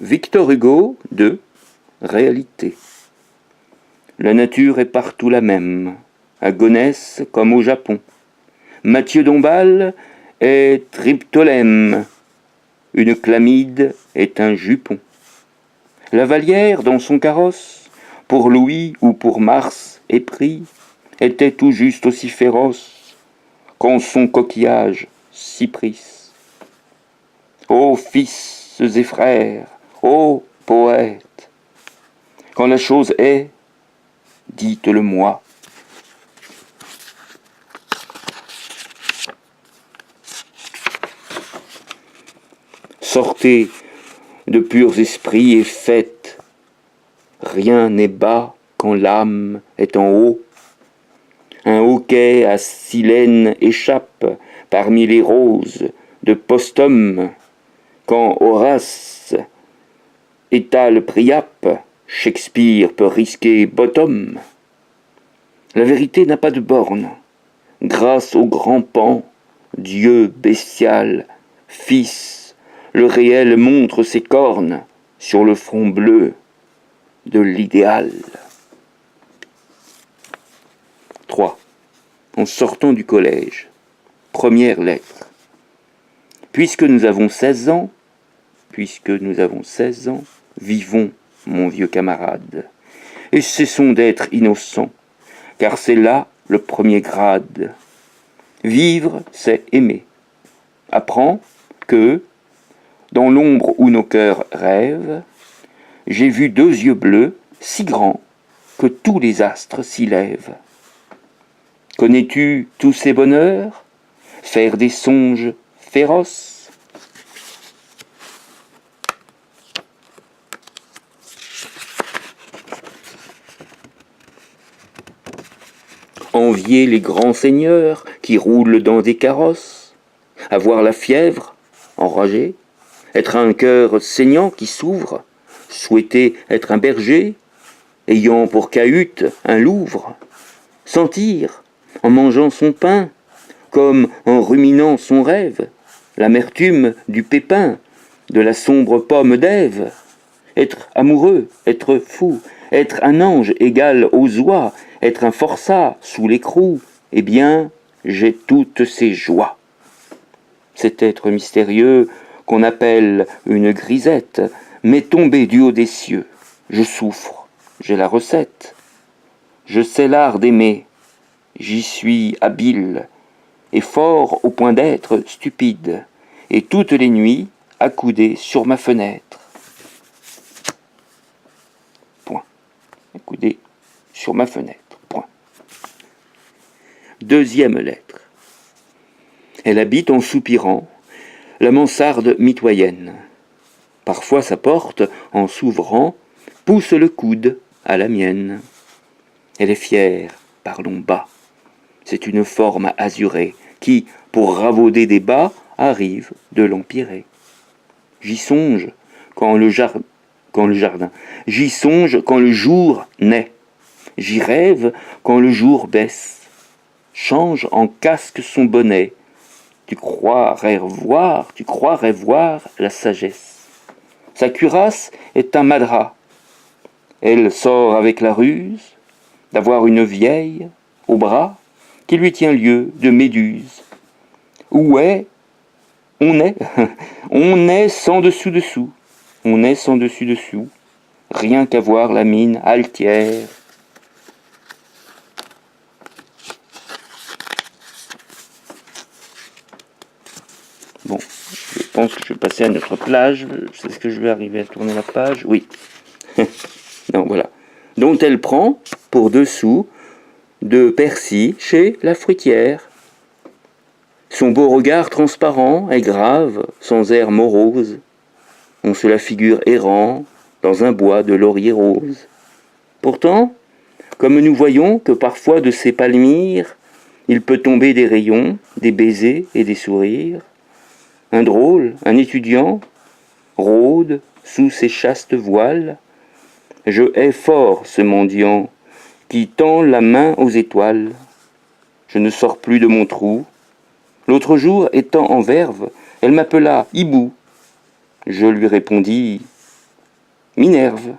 Victor Hugo de Réalité. La nature est partout la même, à Gonesse comme au Japon. Mathieu Dombasle est Triptolème, une chlamyde est un jupon. La Vallière, dans son carrosse, pour Louis ou pour Mars épris, était tout juste aussi féroce qu'en son coquillage Cypris. Ô fils et frères, ô poètes, quand la chose est, dites-le-moi. Sortez de purs esprits et faites. Rien n'est bas quand l'âme est en haut. Un hoquet à silène échappe parmi les roses de Posthume. Quand Horace étale Priape, Shakespeare peut risquer Bottom. La vérité n'a pas de borne. Grâce au grand pan, Dieu bestial, Fils, le réel montre ses cornes sur le front bleu de l'idéal. 3. En sortant du collège. Première lettre. Puisque nous avons 16 ans, vivons, mon vieux camarade, et cessons d'être innocents, car c'est là le premier grade. Vivre, c'est aimer. Apprends que, dans l'ombre où nos cœurs rêvent, j'ai vu 2 yeux bleus si grands que tous les astres s'y lèvent. Connais-tu tous ces bonheurs? Faire des songes féroces? Envier les grands seigneurs qui roulent dans des carrosses? Avoir la fièvre, enragé? Être un cœur saignant qui s'ouvre? Souhaiter être un berger, ayant pour cahute un Louvre? Sentir, en mangeant son pain, comme en ruminant son rêve, l'amertume du pépin, de la sombre pomme d'Ève? Être amoureux, être fou, être un ange égal aux oies, être un forçat sous l'écrou, eh bien, j'ai toutes ces joies. Cet être mystérieux qu'on appelle une grisette m'est tombé du haut des cieux. Je souffre, j'ai la recette. Je sais l'art d'aimer, j'y suis habile, et fort au point d'être stupide, et toutes les nuits accoudé sur ma fenêtre. Point. Accoudé sur ma fenêtre. Point. Deuxième lettre. Elle habite en soupirant la mansarde mitoyenne. Parfois sa porte, en s'ouvrant, pousse le coude à la mienne. Elle est fière, parlons bas. C'est une forme azurée qui, pour ravauder des bas, arrive de l'empirer. J'y songe quand le jardin. J'y songe quand le jour naît. J'y rêve quand le jour baisse. Change en casque son bonnet. Tu croirais voir la sagesse. Sa cuirasse est un madras. Elle sort avec la ruse d'avoir une vieille au bras qui lui tient lieu de méduse. Où est? On est sans dessous. On est sans dessus. Rien qu'à voir la mine altière. Bon, je pense que je vais passer à notre plage. C'est ce que je vais arriver à tourner la page. Oui. Non, voilà. Dont elle prend, pour 2 sous, de persil chez la fruitière. Son beau regard transparent est grave, sans air morose. On se la figure errant dans un bois de laurier rose. Pourtant, comme nous voyons que parfois de ces palmyres, il peut tomber des rayons, des baisers et des sourires, un drôle, un étudiant, rôde sous ses chastes voiles. Je hais fort ce mendiant qui tend la main aux étoiles. Je ne sors plus de mon trou. L'autre jour, étant en verve, elle m'appela hibou. Je lui répondis Minerve.